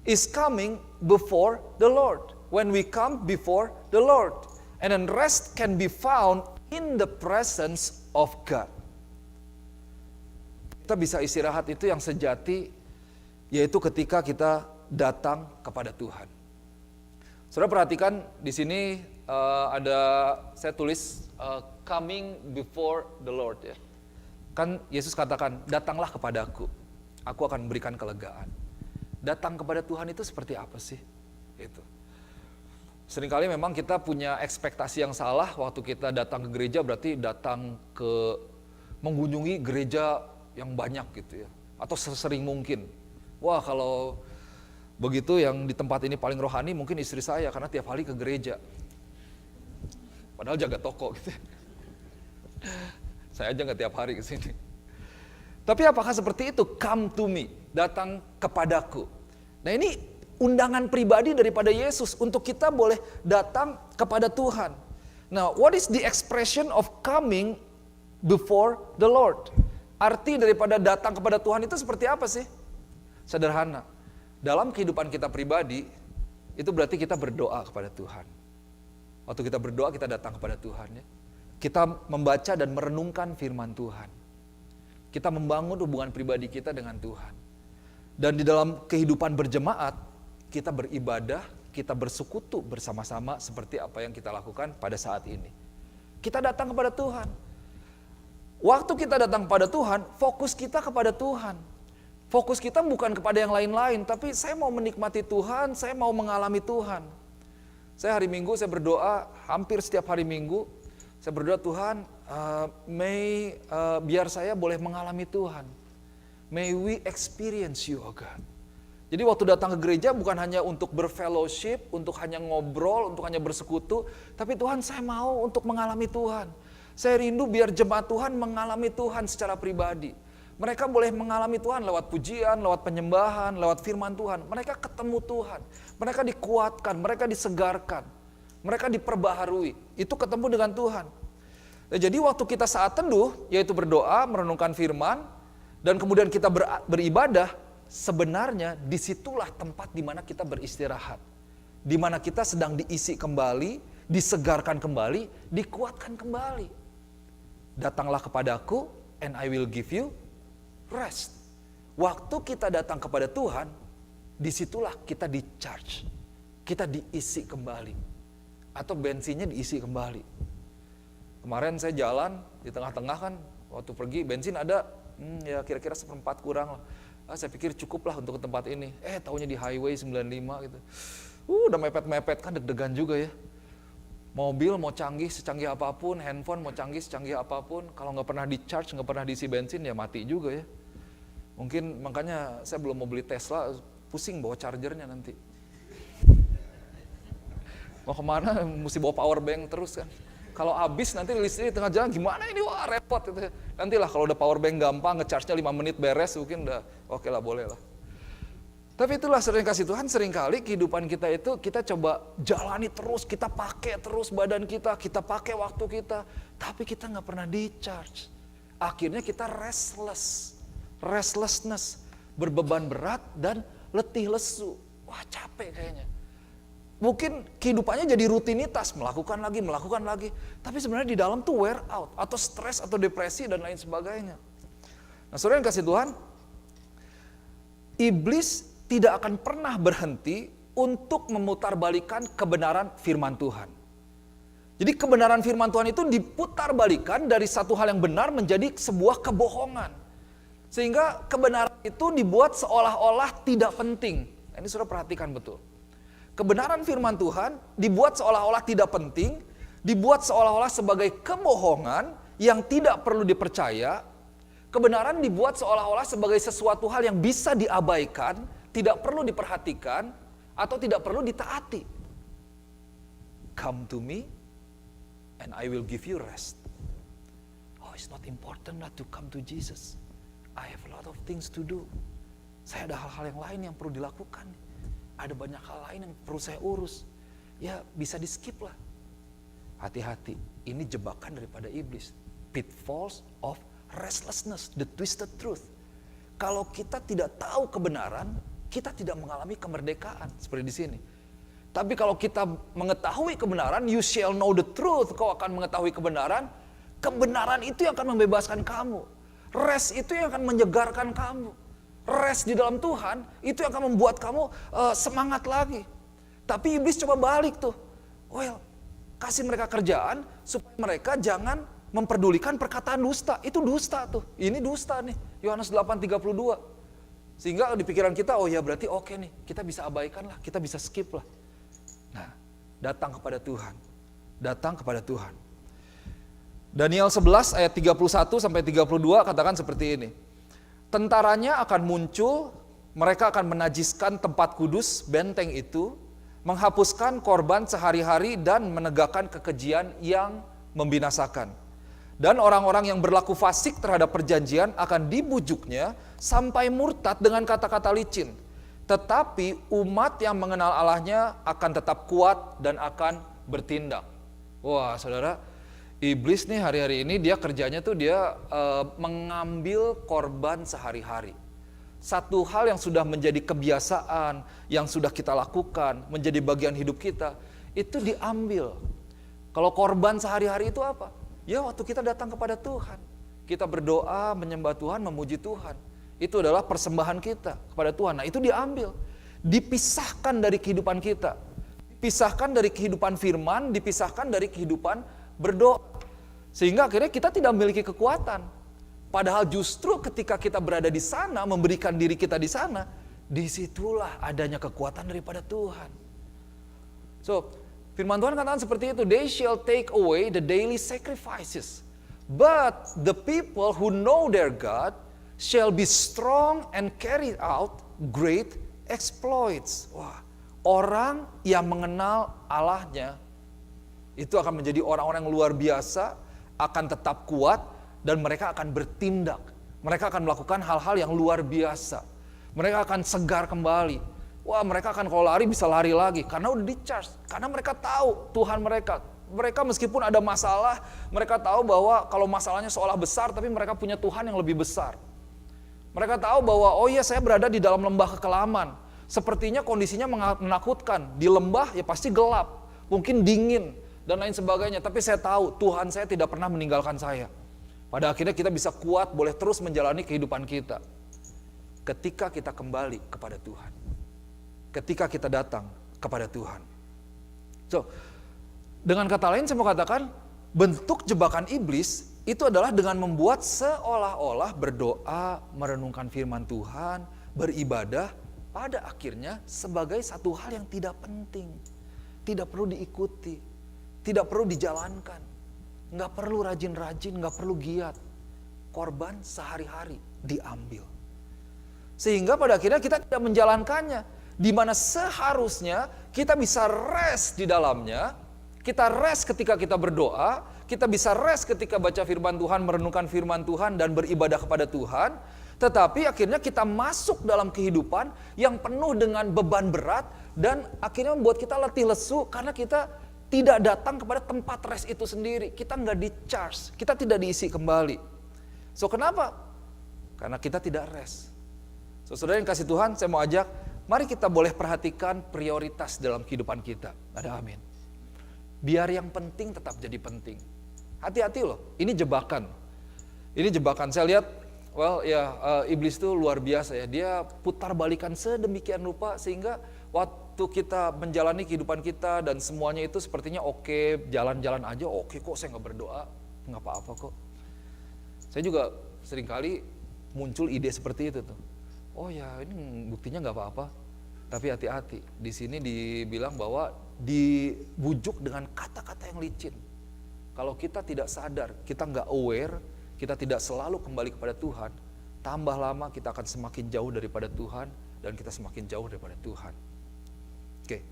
is coming before the Lord. When we come before the Lord. And then rest can be found in the presence of God. Kita bisa istirahat itu yang sejati, yaitu ketika kita datang kepada Tuhan. Saudara perhatikan di sini saya tulis coming before the Lord ya. Kan Yesus katakan, datanglah kepadaku, aku akan memberikan kelegaan. Datang kepada Tuhan itu seperti apa sih? Itu. Seringkali memang kita punya ekspektasi yang salah waktu kita datang ke gereja, berarti datang ke mengunjungi gereja yang banyak gitu ya, atau sesering mungkin. Wah, kalau begitu yang di tempat ini paling rohani mungkin istri saya, karena tiap hari ke gereja. Padahal jaga toko gitu. Saya aja nggak tiap hari ke sini. Tapi apakah seperti itu? Come to me, datang kepadaku. Nah, ini undangan pribadi daripada Yesus untuk kita boleh datang kepada Tuhan. Nah, what is the expression of coming before the Lord? Arti daripada datang kepada Tuhan itu seperti apa sih? Sederhana. Dalam kehidupan kita pribadi, itu berarti kita berdoa kepada Tuhan. Waktu kita berdoa, kita datang kepada Tuhan ya. Kita membaca dan merenungkan firman Tuhan. Kita membangun hubungan pribadi kita dengan Tuhan. Dan di dalam kehidupan berjemaat, kita beribadah, kita bersekutu bersama-sama seperti apa yang kita lakukan pada saat ini. Kita datang kepada Tuhan. Waktu kita datang kepada Tuhan, fokus kita kepada Tuhan. Fokus kita bukan kepada yang lain-lain, tapi saya mau menikmati Tuhan, saya mau mengalami Tuhan. Saya hari Minggu, saya berdoa, hampir setiap hari Minggu, saya berdoa, Tuhan, biar saya boleh mengalami Tuhan. May we experience you, oh God. Jadi waktu datang ke gereja bukan hanya untuk berfellowship, untuk hanya ngobrol, untuk hanya bersekutu, tapi Tuhan, saya mau untuk mengalami Tuhan. Saya rindu biar jemaat Tuhan mengalami Tuhan secara pribadi. Mereka boleh mengalami Tuhan lewat pujian, lewat penyembahan, lewat firman Tuhan. Mereka ketemu Tuhan, mereka dikuatkan, mereka disegarkan, mereka diperbaharui. Itu ketemu dengan Tuhan. Nah, jadi waktu kita saat teduh, yaitu berdoa, merenungkan firman, dan kemudian kita beribadah, sebenarnya disitulah tempat di mana kita beristirahat. Di mana kita sedang diisi kembali, disegarkan kembali, dikuatkan kembali. Datanglah kepadaku, and I will give you rest. Waktu kita datang kepada Tuhan, disitulah kita di-charge. Kita diisi kembali. Atau bensinnya diisi kembali. Kemarin saya jalan, di tengah-tengah kan, waktu pergi bensin ada, ya kira-kira 1/4 kurang lah. Saya pikir cukup lah untuk ke tempat ini. Taunya di highway 95 gitu. Udah mepet-mepet kan, deg-degan juga ya. Mobil mau canggih secanggih apapun, handphone mau canggih secanggih apapun, kalau nggak pernah di-charge, nggak pernah diisi bensin, ya mati juga ya. Mungkin makanya saya belum mau beli Tesla, pusing bawa chargernya nanti. Mau kemana, mesti bawa power bank terus kan. Kalau habis nanti listrik di tengah jalan, gimana ini, wah repot gitu. Nantilah kalau udah power bank gampang, nge-charge-nya 5 menit beres, mungkin udah oke lah, boleh lah. Tapi itulah sering kasih Tuhan, seringkali kehidupan kita itu kita coba jalani terus, kita pakai terus badan kita pakai waktu kita, tapi kita nggak pernah di-charge. Akhirnya kita restlessness, berbeban berat dan letih lesu. Wah, capek kayaknya. Mungkin kehidupannya jadi rutinitas, melakukan lagi, tapi sebenarnya di dalam tuh wear out, atau stres, atau depresi, dan lain sebagainya. Nah, saudara yang kasih Tuhan, iblis tidak akan pernah berhenti untuk memutarbalikkan kebenaran firman Tuhan. Jadi kebenaran firman Tuhan itu diputarbalikkan dari satu hal yang benar menjadi sebuah kebohongan. Sehingga kebenaran itu dibuat seolah-olah tidak penting. Nah, ini saudara perhatikan betul. Kebenaran firman Tuhan dibuat seolah-olah tidak penting, dibuat seolah-olah sebagai kebohongan yang tidak perlu dipercaya. Kebenaran dibuat seolah-olah sebagai sesuatu hal yang bisa diabaikan, tidak perlu diperhatikan, atau tidak perlu ditaati. Come to me, and I will give you rest. Oh, it's not important not to come to Jesus. I have a lot of things to do. Saya ada hal-hal yang lain yang perlu dilakukan. Ada banyak hal lain yang perlu saya urus. Ya, bisa di-skip lah. Hati-hati, ini jebakan daripada iblis. Pitfalls of restlessness, the twisted truth. Kalau kita tidak tahu kebenaran, kita tidak mengalami kemerdekaan seperti di sini. Tapi kalau kita mengetahui kebenaran, you shall know the truth, kau akan mengetahui kebenaran, kebenaran itu yang akan membebaskan kamu. Rest itu yang akan menyegarkan kamu. Rest di dalam Tuhan itu yang akan membuat kamu semangat lagi. Tapi iblis coba balik tuh. Kasih mereka kerjaan supaya mereka jangan memperdulikan perkataan dusta. Itu dusta tuh. Ini dusta nih. Yohanes 8:32. Sehingga di pikiran kita, berarti oke nih. Kita bisa abaikan lah, kita bisa skip lah. Nah, datang kepada Tuhan. Datang kepada Tuhan. Daniel 11 ayat 31 sampai 32 katakan seperti ini. Tentaranya akan muncul, mereka akan menajiskan tempat kudus, benteng itu, menghapuskan korban sehari-hari dan menegakkan kekejian yang membinasakan. Dan orang-orang yang berlaku fasik terhadap perjanjian akan dibujuknya sampai murtad dengan kata-kata licin. Tetapi umat yang mengenal Allahnya akan tetap kuat dan akan bertindak. Wah, saudara, iblis nih hari-hari ini dia kerjanya tuh dia mengambil korban sehari-hari. Satu hal yang sudah menjadi kebiasaan, yang sudah kita lakukan, menjadi bagian hidup kita, itu diambil. Kalau korban sehari-hari itu apa? Ya waktu kita datang kepada Tuhan, kita berdoa, menyembah Tuhan, memuji Tuhan. Itu adalah persembahan kita kepada Tuhan. Nah itu diambil, dipisahkan dari kehidupan kita. Dipisahkan dari kehidupan firman, dipisahkan dari kehidupan berdoa. Sehingga akhirnya kita tidak memiliki kekuatan. Padahal justru ketika kita berada di sana, memberikan diri kita di sana, disitulah adanya kekuatan daripada Tuhan. So, firman Tuhan katakan seperti itu, they shall take away the daily sacrifices. But the people who know their God shall be strong and carry out great exploits. Wah, orang yang mengenal Allahnya itu akan menjadi orang-orang yang luar biasa, akan tetap kuat, dan mereka akan bertindak. Mereka akan melakukan hal-hal yang luar biasa. Mereka akan segar kembali. Wah, mereka akan kalau lari bisa lari lagi karena udah di-charge. Karena mereka tahu Tuhan mereka. Mereka meskipun ada masalah, mereka tahu bahwa kalau masalahnya seolah besar, tapi mereka punya Tuhan yang lebih besar. Mereka tahu bahwa saya berada di dalam lembah kekelaman. Sepertinya kondisinya menakutkan. Di lembah ya pasti gelap, mungkin dingin dan lain sebagainya. Tapi saya tahu Tuhan saya tidak pernah meninggalkan saya. Pada akhirnya kita bisa kuat, boleh terus menjalani kehidupan kita. Ketika kita kembali kepada Tuhan. Ketika kita datang kepada Tuhan. So, dengan kata lain saya mau katakan, bentuk jebakan iblis itu adalah dengan membuat seolah-olah berdoa, merenungkan firman Tuhan, beribadah, pada akhirnya sebagai satu hal yang tidak penting. Tidak perlu diikuti, tidak perlu dijalankan. Nggak perlu rajin-rajin, nggak perlu giat. Korban sehari-hari diambil. Sehingga pada akhirnya kita tidak menjalankannya. Di mana seharusnya kita bisa rest di dalamnya. Kita rest ketika kita berdoa. Kita bisa rest ketika baca firman Tuhan, merenungkan firman Tuhan dan beribadah kepada Tuhan. Tetapi akhirnya kita masuk dalam kehidupan yang penuh dengan beban berat. Dan akhirnya membuat kita letih lesu karena kita tidak datang kepada tempat rest itu sendiri. Kita nggak di-charge, kita tidak diisi kembali. So kenapa? Karena kita tidak rest. So saudara yang kasih Tuhan, saya mau ajak, mari kita boleh perhatikan prioritas dalam kehidupan kita. Ada amin. Biar yang penting tetap jadi penting. Hati-hati loh, ini jebakan. Ini jebakan, saya lihat, iblis itu luar biasa ya. Dia putar balikan sedemikian rupa sehingga waktu kita menjalani kehidupan kita dan semuanya itu sepertinya oke, jalan-jalan aja oke kok, saya nggak berdoa, nggak apa-apa kok. Saya juga seringkali muncul ide seperti itu tuh. Oh ya ini buktinya nggak apa-apa, tapi hati-hati. Di sini dibilang bahwa dibujuk dengan kata-kata yang licin. Kalau kita tidak sadar, kita nggak aware, kita tidak selalu kembali kepada Tuhan, tambah lama kita akan semakin jauh daripada Tuhan dan kita semakin jauh daripada Tuhan. Oke.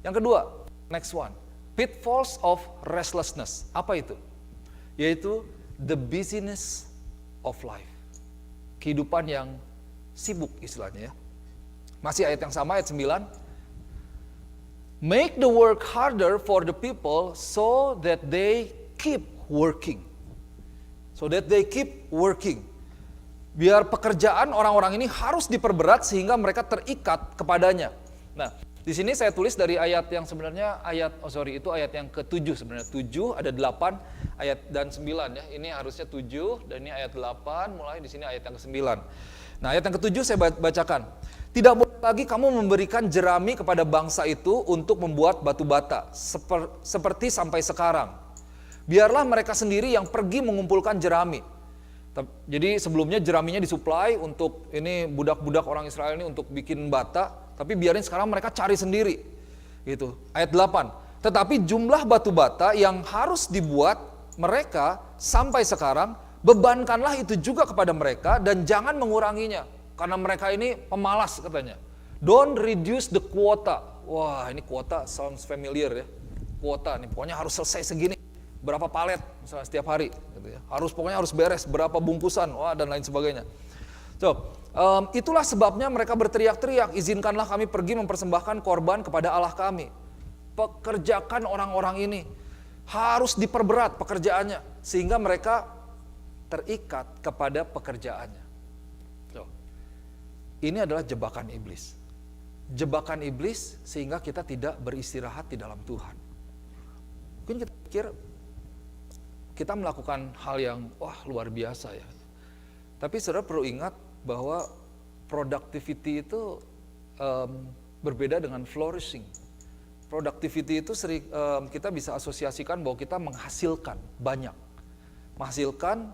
Yang kedua, next one. Pitfalls of restlessness. Apa itu? Yaitu the busyness of life. Kehidupan yang sibuk istilahnya ya. Masih ayat yang sama, ayat 9. Make the work harder for the people so that they keep working. So that they keep working. Biar pekerjaan orang-orang ini harus diperberat sehingga mereka terikat kepadanya. Nah, Di sini saya tulis dari ayat yang sebenarnya itu ayat yang ke-7 sebenarnya. 7 ada 8 ayat dan 9 ya. Ini harusnya 7 dan ini ayat 8, mulai di sini ayat yang ke-9. Nah, ayat yang ke-7 saya bacakan. Tidak boleh lagi kamu memberikan jerami kepada bangsa itu untuk membuat batu bata seperti sampai sekarang. Biarlah mereka sendiri yang pergi mengumpulkan jerami. Jadi sebelumnya jeraminya disuplai untuk ini budak-budak orang Israel ini untuk bikin bata. Tapi biarin sekarang mereka cari sendiri. Gitu. Ayat 8. Tetapi jumlah batu bata yang harus dibuat mereka sampai sekarang, bebankanlah itu juga kepada mereka dan jangan menguranginya. Karena mereka ini pemalas katanya. Don't reduce the quota. Wah, ini kuota sounds familiar ya. Kuota nih, pokoknya harus selesai segini. Berapa palet misalnya setiap hari. Gitu ya. Pokoknya harus beres, berapa bungkusan, dan lain sebagainya. Itulah sebabnya mereka berteriak-teriak, izinkanlah kami pergi mempersembahkan korban kepada Allah kami. Pekerjakan orang-orang ini, harus diperberat pekerjaannya, sehingga mereka terikat kepada pekerjaannya. Ini adalah jebakan iblis. Jebakan iblis sehingga kita tidak beristirahat di dalam Tuhan. Mungkin kita pikir kita melakukan hal yang luar biasa ya. Tapi saudara perlu ingat bahwa productivity itu berbeda dengan flourishing. Productivity itu sering kita bisa asosiasikan bahwa kita menghasilkan banyak. Menghasilkan.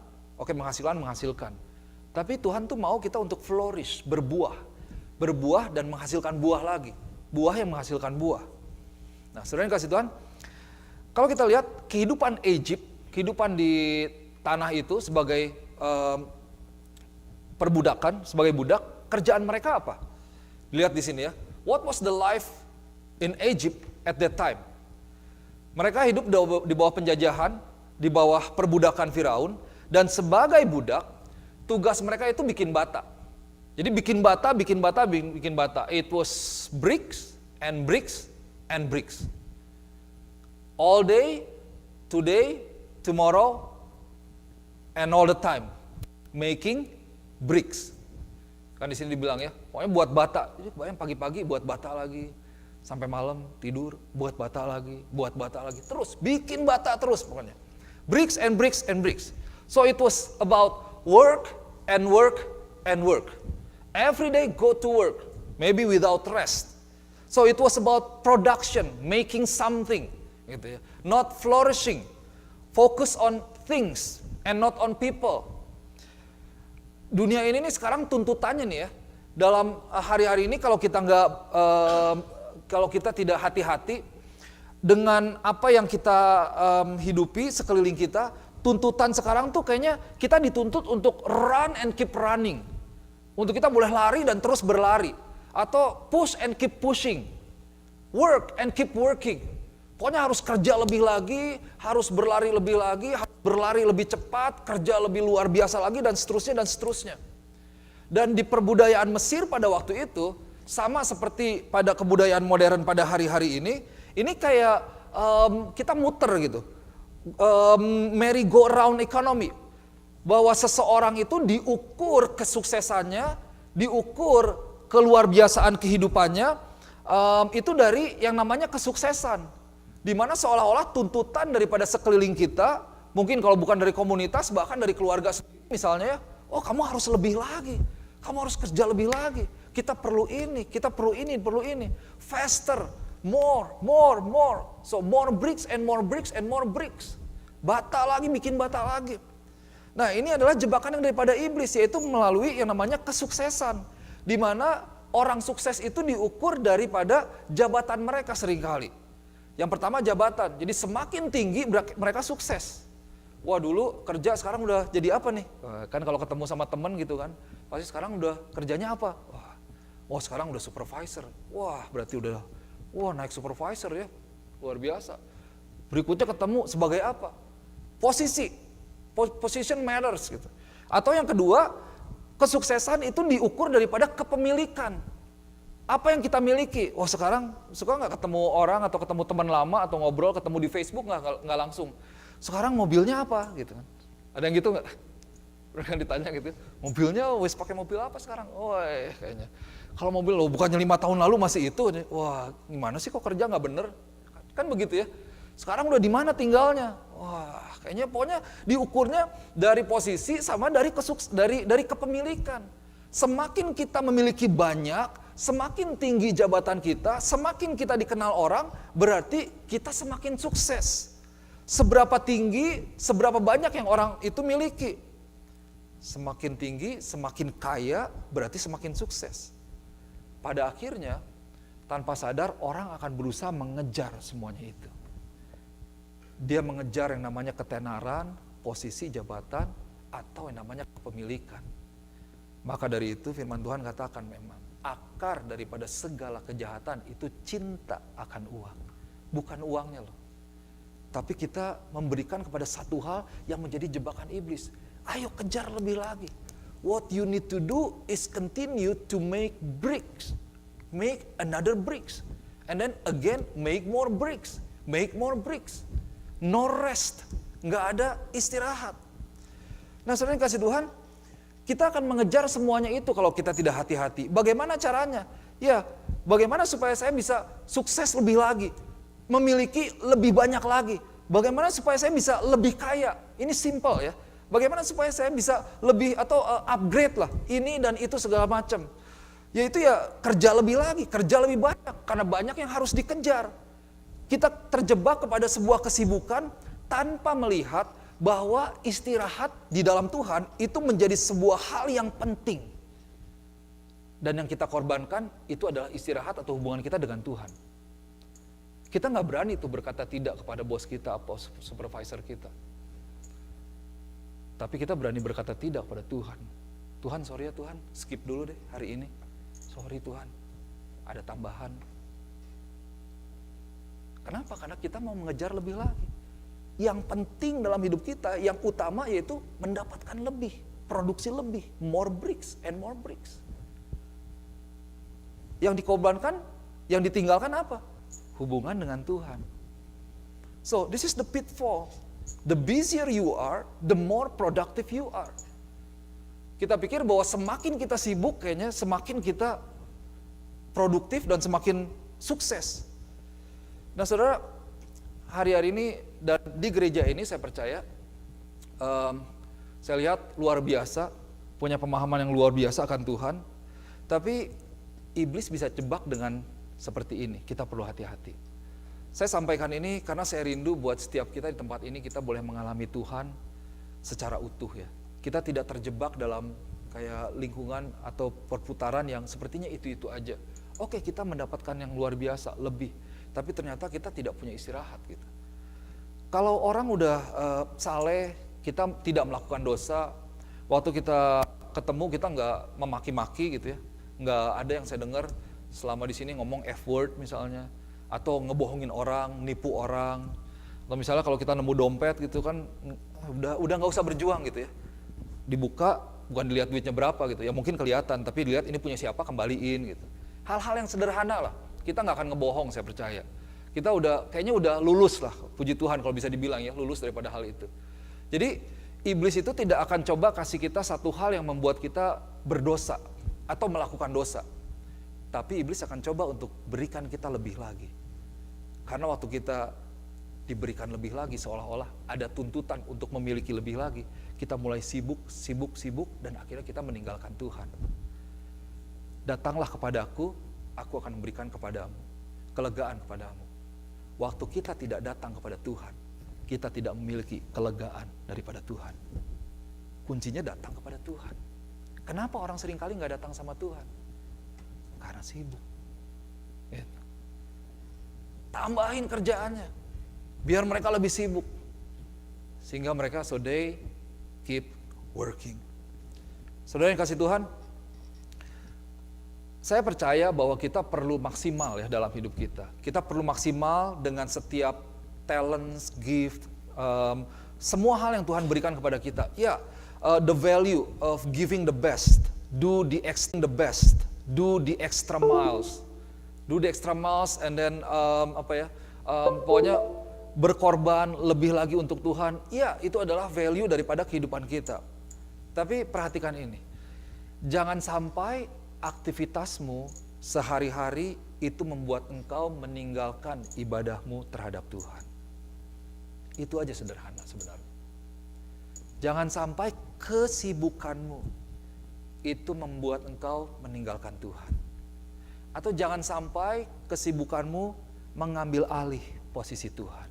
Tapi Tuhan tuh mau kita untuk flourish, berbuah dan menghasilkan buah lagi. Buah yang menghasilkan buah. Nah, saudara yang kasih Tuhan, kalau kita lihat kehidupan Egypt, kehidupan di tanah itu sebagai perbudakan, sebagai budak, kerjaan mereka apa? Lihat di sini ya. What was the life in Egypt at that time? Mereka hidup di bawah penjajahan, di bawah perbudakan Firaun, dan sebagai budak, tugas mereka itu bikin bata. Jadi bikin bata. It was bricks and bricks and bricks. All day, today, tomorrow, and all the time. Making bricks. Kan di sini dibilang ya, pokoknya buat bata. Jadi bayang pagi-pagi buat bata lagi, sampai malam tidur buat bata lagi, terus bikin bata terus pokoknya. Bricks and bricks and bricks. So it was about work and work and work. Every day go to work, maybe without rest. So it was about production, making something, gitu ya. Not flourishing. Focus on things and not on people. Dunia ini nih sekarang tuntutannya nih ya, dalam hari-hari ini kalau kita tidak hati-hati dengan apa yang kita hidupi sekeliling kita, tuntutan sekarang tuh kayaknya kita dituntut untuk run and keep running. Untuk kita boleh lari dan terus berlari. Atau push and keep pushing. Work and keep working. Pokoknya harus kerja lebih lagi, harus berlari lebih lagi, harus berlari lebih cepat, kerja lebih luar biasa lagi, dan seterusnya dan seterusnya. Dan di perbudayaan Mesir pada waktu itu, sama seperti pada kebudayaan modern pada hari-hari ini kayak kita muter gitu. Merry-go-round economy. Bahwa seseorang itu diukur kesuksesannya, diukur keluar biasaan kehidupannya, itu dari yang namanya kesuksesan. Di mana seolah-olah tuntutan daripada sekeliling kita, mungkin kalau bukan dari komunitas, bahkan dari keluarga sendiri misalnya, kamu harus lebih lagi, kamu harus kerja lebih lagi, kita perlu ini, perlu ini, faster, more. So more bricks and more bricks and more bricks. Bata lagi, bikin bata lagi. Nah, ini adalah jebakan yang daripada iblis, yaitu melalui yang namanya kesuksesan. Di mana orang sukses itu diukur daripada jabatan mereka seringkali. Yang pertama jabatan, jadi semakin tinggi mereka sukses. Wah, dulu kerja, sekarang udah jadi apa nih? Kan kalau ketemu sama temen gitu kan, pasti sekarang udah kerjanya apa? Wah, sekarang udah supervisor. Wah, berarti udah naik supervisor ya, luar biasa. Berikutnya ketemu sebagai apa? Position matters gitu. Atau yang kedua, kesuksesan itu diukur daripada kepemilikan. Apa yang kita miliki? Sekarang suka nggak ketemu orang atau ketemu teman lama atau ngobrol, ketemu di Facebook nggak langsung. Sekarang mobilnya apa gitu kan? Ada yang gitu nggak? Mereka ditanya gitu, mobilnya wes pakai mobil apa sekarang? Wah kayaknya. Kalau mobil lo bukannya 5 tahun lalu masih itu, wah gimana sih kok kerja nggak bener? Kan begitu ya. Sekarang udah di mana tinggalnya? Wah kayaknya pokoknya diukurnya dari posisi sama dari dari kepemilikan. Semakin kita memiliki banyak, semakin tinggi jabatan kita, semakin kita dikenal orang, berarti kita semakin sukses. Seberapa tinggi, seberapa banyak yang orang itu miliki. Semakin tinggi, semakin kaya, berarti semakin sukses. Pada akhirnya, tanpa sadar orang akan berusaha mengejar semuanya itu. Dia mengejar yang namanya ketenaran, posisi jabatan, atau yang namanya kepemilikan. Maka dari itu firman Tuhan katakan memang, akar daripada segala kejahatan itu cinta akan uang. Bukan uangnya loh. Tapi kita memberikan kepada satu hal yang menjadi jebakan iblis. Ayo kejar lebih lagi. What you need to do is continue to make bricks. Make another bricks. And then again make more bricks. Make more bricks. No rest. Nggak ada istirahat. Nah saudara yang kasih Tuhan, kita akan mengejar semuanya itu kalau kita tidak hati-hati. Bagaimana caranya? Ya, bagaimana supaya saya bisa sukses lebih lagi? Memiliki lebih banyak lagi. Bagaimana supaya saya bisa lebih kaya? Ini simple ya. Bagaimana supaya saya bisa lebih atau upgrade lah ini dan itu segala macam. Yaitu ya kerja lebih lagi, kerja lebih banyak karena banyak yang harus dikejar. Kita terjebak kepada sebuah kesibukan tanpa melihat bahwa istirahat di dalam Tuhan itu menjadi sebuah hal yang penting. Dan yang kita korbankan itu adalah istirahat atau hubungan kita dengan Tuhan. Kita nggak berani tuh berkata tidak kepada bos kita atau supervisor kita. Tapi kita berani berkata tidak pada Tuhan. Tuhan sorry ya Tuhan, skip dulu deh hari ini. Sorry Tuhan, ada tambahan. Kenapa? Karena kita mau mengejar lebih lagi. Yang penting dalam hidup kita, yang utama yaitu mendapatkan lebih, produksi lebih, more bricks and more bricks. Yang dikorbankan, yang ditinggalkan apa? Hubungan dengan Tuhan. So, this is the pitfall. The busier you are, the more productive you are. Kita pikir bahwa semakin kita sibuk kayaknya semakin kita produktif dan semakin sukses. Nah saudara, hari-hari ini dan di gereja ini saya percaya, saya lihat luar biasa, punya pemahaman yang luar biasa akan Tuhan. Tapi iblis bisa jebak dengan seperti ini, kita perlu hati-hati. Saya sampaikan ini karena saya rindu buat setiap kita di tempat ini kita boleh mengalami Tuhan secara utuh ya. Kita tidak terjebak dalam kayak lingkungan atau perputaran yang sepertinya itu-itu aja. Oke, kita mendapatkan yang luar biasa, lebih. Tapi ternyata kita tidak punya istirahat gitu. Kalau orang udah saleh, kita tidak melakukan dosa, waktu kita ketemu kita nggak memaki-maki gitu ya. Nggak ada yang saya dengar selama di sini ngomong F-word misalnya. Atau ngebohongin orang, nipu orang. Atau misalnya kalau kita nemu dompet gitu kan, udah nggak usah berjuang gitu ya. Dibuka, bukan dilihat duitnya berapa gitu. Ya mungkin kelihatan, tapi dilihat ini punya siapa, kembaliin gitu. Hal-hal yang sederhana lah. Kita nggak akan ngebohong, saya percaya. Kita kayaknya udah lulus lah, puji Tuhan kalau bisa dibilang ya, lulus daripada hal itu. Jadi iblis itu tidak akan coba kasih kita satu hal yang membuat kita berdosa atau melakukan dosa. Tapi iblis akan coba untuk berikan kita lebih lagi. Karena waktu kita diberikan lebih lagi seolah-olah ada tuntutan untuk memiliki lebih lagi. Kita mulai sibuk, dan akhirnya kita meninggalkan Tuhan. Datanglah kepadaku, aku akan memberikan kepadamu kelegaan kepadamu. Waktu kita tidak datang kepada Tuhan, kita tidak memiliki kelegaan daripada Tuhan. Kuncinya datang kepada Tuhan. Kenapa orang seringkali nggak datang sama Tuhan? Karena sibuk. Gitu. Tambahin kerjaannya, biar mereka lebih sibuk. Sehingga mereka so they keep working. Saudara yang kasih Tuhan, saya percaya bahwa kita perlu maksimal ya dalam hidup kita. Kita perlu maksimal dengan setiap talents, gift, semua hal yang Tuhan berikan kepada kita. Ya, the value of giving the best, do the best, do the extra miles. Do the extra miles and then pokoknya berkorban lebih lagi untuk Tuhan. Ya, itu adalah value daripada kehidupan kita. Tapi perhatikan ini, jangan sampai aktivitasmu sehari-hari itu membuat engkau meninggalkan ibadahmu terhadap Tuhan. Itu aja sederhana sebenarnya. Jangan sampai kesibukanmu itu membuat engkau meninggalkan Tuhan. Atau jangan sampai kesibukanmu mengambil alih posisi Tuhan.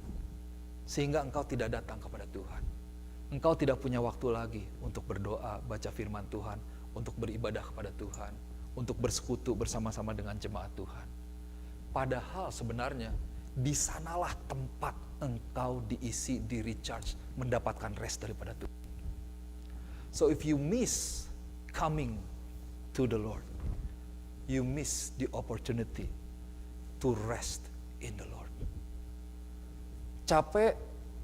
Sehingga engkau tidak datang kepada Tuhan. Engkau tidak punya waktu lagi untuk berdoa, baca firman Tuhan, untuk beribadah kepada Tuhan, untuk bersekutu bersama-sama dengan jemaat Tuhan. Padahal sebenarnya di sanalah tempat engkau diisi, di recharge, mendapatkan rest daripada Tuhan. So if you miss coming to the Lord, you miss the opportunity to rest in the Lord. Capek,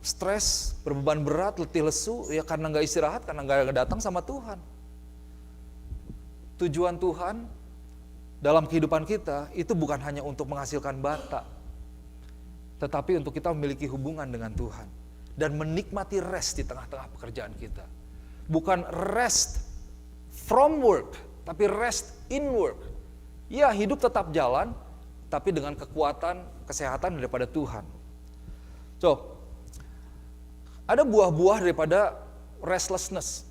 stres, berbeban berat, letih lesu, ya karena gak istirahat, karena gak datang sama Tuhan. Tujuan Tuhan dalam kehidupan kita itu bukan hanya untuk menghasilkan bata, tetapi untuk kita memiliki hubungan dengan Tuhan dan menikmati rest di tengah-tengah pekerjaan kita. Bukan rest from work, tapi rest in work. Ya, hidup tetap jalan, tapi dengan kekuatan, kesehatan daripada Tuhan. So, ada buah-buah daripada restlessness.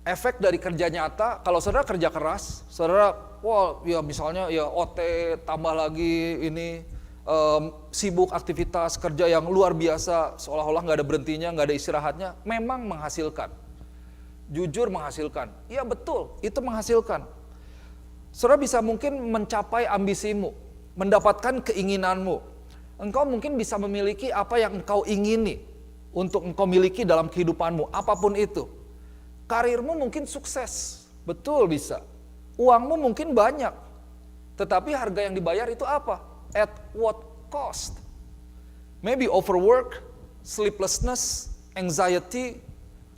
Efek dari kerja nyata, kalau saudara kerja keras, saudara, ya misalnya ya OT, tambah lagi ini, sibuk aktivitas kerja yang luar biasa, seolah-olah gak ada berhentinya, gak ada istirahatnya, memang menghasilkan. Jujur menghasilkan. Iya betul, itu menghasilkan. Saudara bisa mungkin mencapai ambisimu, mendapatkan keinginanmu. Engkau mungkin bisa memiliki apa yang engkau ingini untuk engkau miliki dalam kehidupanmu, apapun itu. Karirmu mungkin sukses, betul bisa. Uangmu mungkin banyak, tetapi harga yang dibayar itu apa? At what cost? Maybe overwork, sleeplessness, anxiety,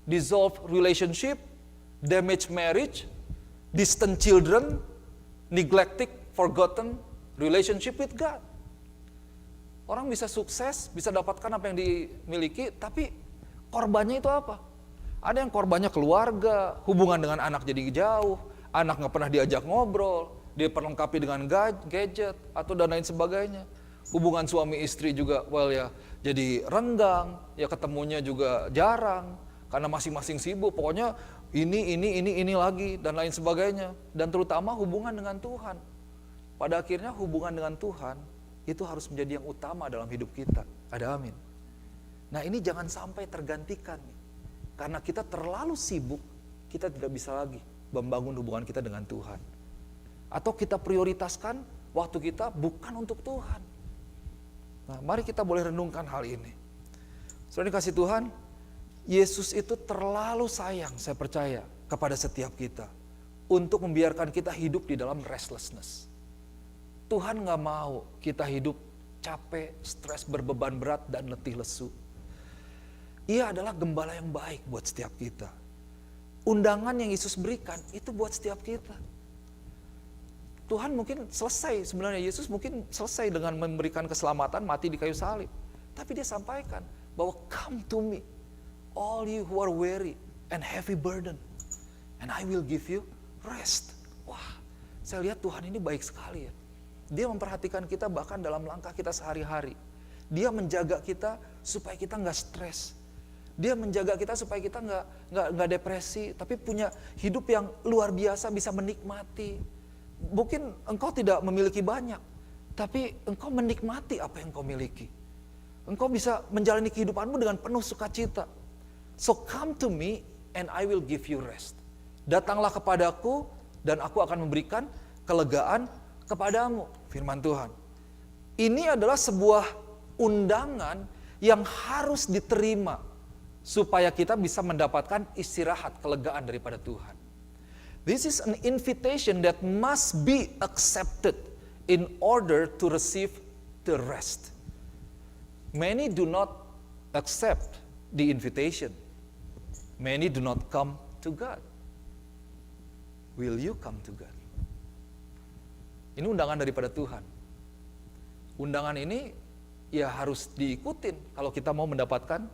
dissolved relationship, damaged marriage, distant children, neglected, forgotten relationship with God. Orang bisa sukses, bisa dapatkan apa yang dimiliki, tapi korbannya itu apa? Ada yang korbannya keluarga, hubungan dengan anak jadi jauh, anak gak pernah diajak ngobrol, dia perlengkapi dengan gadget, atau dan lain sebagainya. Hubungan suami istri juga, jadi renggang, ya ketemunya juga jarang, karena masing-masing sibuk, pokoknya ini lagi, dan lain sebagainya. Dan terutama hubungan dengan Tuhan. Pada akhirnya hubungan dengan Tuhan, itu harus menjadi yang utama dalam hidup kita. Ada amin. Nah ini jangan sampai tergantikan nih. Karena kita terlalu sibuk, kita tidak bisa lagi membangun hubungan kita dengan Tuhan. Atau kita prioritaskan waktu kita bukan untuk Tuhan. Nah mari kita boleh renungkan hal ini. Saudara dikasih Tuhan, Yesus itu terlalu sayang, saya percaya, kepada setiap kita. Untuk membiarkan kita hidup di dalam restlessness. Tuhan gak mau kita hidup capek, stres, berbeban berat, dan letih lesu. Ia adalah gembala yang baik buat setiap kita. Undangan yang Yesus berikan itu buat setiap kita. Tuhan mungkin selesai, sebenarnya Yesus mungkin selesai dengan memberikan keselamatan, mati di kayu salib. Tapi dia sampaikan bahwa come to me, all you who are weary and heavy burden, and I will give you rest. Wah, saya lihat Tuhan ini baik sekali ya. Dia memperhatikan kita bahkan dalam langkah kita sehari-hari. Dia menjaga kita supaya kita nggak stres. Dia menjaga kita supaya kita nggak depresi, tapi punya hidup yang luar biasa, bisa menikmati. Mungkin engkau tidak memiliki banyak, tapi engkau menikmati apa yang engkau miliki. Engkau bisa menjalani kehidupanmu dengan penuh sukacita. So come to me and I will give you rest. Datanglah kepadaku dan aku akan memberikan kelegaan kepadamu, firman Tuhan. Ini adalah sebuah undangan yang harus diterima supaya kita bisa mendapatkan istirahat, kelegaan daripada Tuhan. This is an invitation that must be accepted in order to receive the rest. Many do not accept the invitation. Many do not come to God. Will you come to God? Ini undangan daripada Tuhan. Undangan ini ya harus diikutin kalau kita mau mendapatkan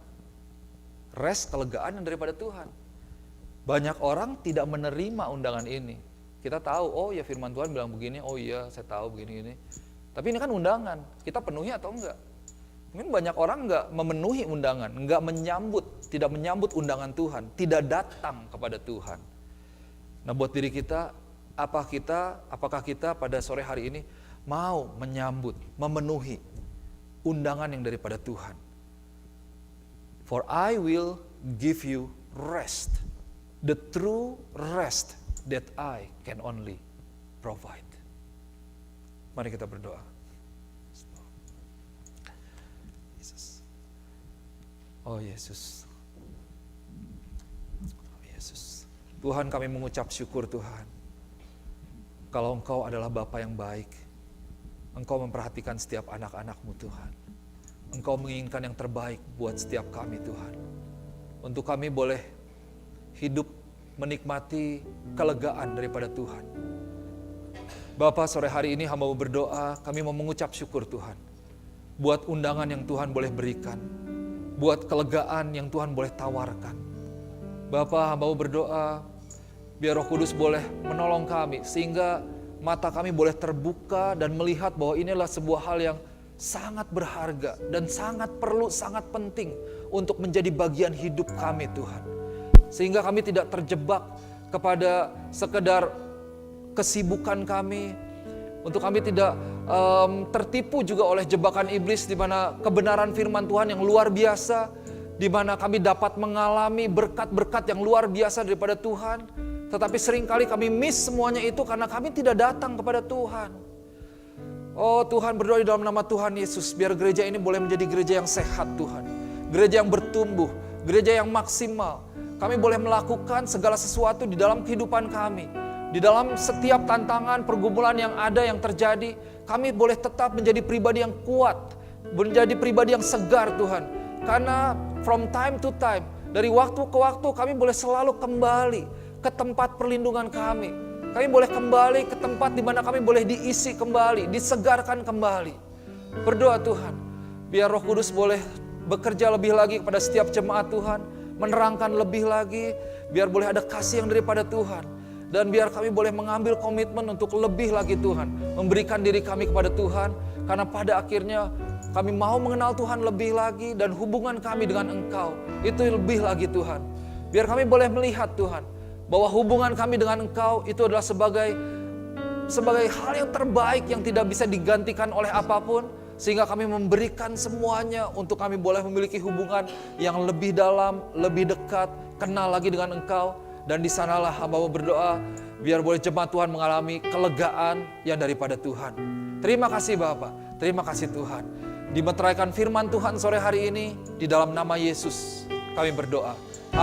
rest, kelegaan yang daripada Tuhan. Banyak orang tidak menerima undangan ini. Kita tahu, oh ya firman Tuhan bilang begini, oh iya saya tahu begini-gini. Tapi ini kan undangan, kita penuhi atau enggak? Mungkin banyak orang enggak memenuhi undangan, enggak menyambut, tidak menyambut undangan Tuhan, tidak datang kepada Tuhan. Nah buat diri kita, apakah kita pada sore hari ini mau menyambut, memenuhi undangan yang daripada Tuhan? For I will give you rest, the true rest that I can only provide. Mari kita berdoa. Yesus. Oh Yesus. Oh Yesus. Tuhan, kami mengucap syukur Tuhan. Kalau Engkau adalah Bapa yang baik, Engkau memperhatikan setiap anak-anak-Mu Tuhan. Engkau menginginkan yang terbaik buat setiap kami Tuhan. Untuk kami boleh hidup menikmati kelegaan daripada Tuhan. Bapa, sore hari ini hamba berdoa, kami mau mengucap syukur Tuhan. Buat undangan yang Tuhan boleh berikan. Buat kelegaan yang Tuhan boleh tawarkan. Bapa, hamba berdoa, biar Roh Kudus boleh menolong kami. Sehingga mata kami boleh terbuka dan melihat bahwa ini adalah sebuah hal yang sangat berharga. Dan sangat perlu, sangat penting untuk menjadi bagian hidup kami Tuhan. Sehingga kami tidak terjebak kepada sekedar kesibukan kami, untuk kami tidak tertipu juga oleh jebakan iblis, di mana kebenaran firman Tuhan yang luar biasa, di mana kami dapat mengalami berkat-berkat yang luar biasa daripada Tuhan, tetapi seringkali kami miss semuanya itu karena kami tidak datang kepada Tuhan. Oh Tuhan, berdoa di dalam nama Tuhan Yesus, biar gereja ini boleh menjadi gereja yang sehat Tuhan, gereja yang bertumbuh, gereja yang maksimal. Kami boleh melakukan segala sesuatu di dalam kehidupan kami. Di dalam setiap tantangan, pergumulan yang ada, yang terjadi, kami boleh tetap menjadi pribadi yang kuat, menjadi pribadi yang segar Tuhan. Karena from time to time, dari waktu ke waktu kami boleh selalu kembali ke tempat perlindungan kami. Kami boleh kembali ke tempat di mana kami boleh diisi kembali, disegarkan kembali. Berdoa Tuhan, biar Roh Kudus boleh bekerja lebih lagi kepada setiap jemaat Tuhan, menerangkan lebih lagi, biar boleh ada kasih yang daripada Tuhan. Dan biar kami boleh mengambil komitmen untuk lebih lagi Tuhan, memberikan diri kami kepada Tuhan, karena pada akhirnya kami mau mengenal Tuhan lebih lagi, dan hubungan kami dengan Engkau itu lebih lagi Tuhan. Biar kami boleh melihat Tuhan, bahwa hubungan kami dengan Engkau itu adalah sebagai hal yang terbaik yang tidak bisa digantikan oleh apapun, sehingga kami memberikan semuanya untuk kami boleh memiliki hubungan yang lebih dalam, lebih dekat, kenal lagi dengan Engkau. Dan di sanalah hamba berdoa, biar boleh jemaat Tuhan mengalami kelegaan yang daripada Tuhan. Terima kasih Bapa, terima kasih Tuhan. Dimeteraikan firman Tuhan sore hari ini, di dalam nama Yesus kami berdoa.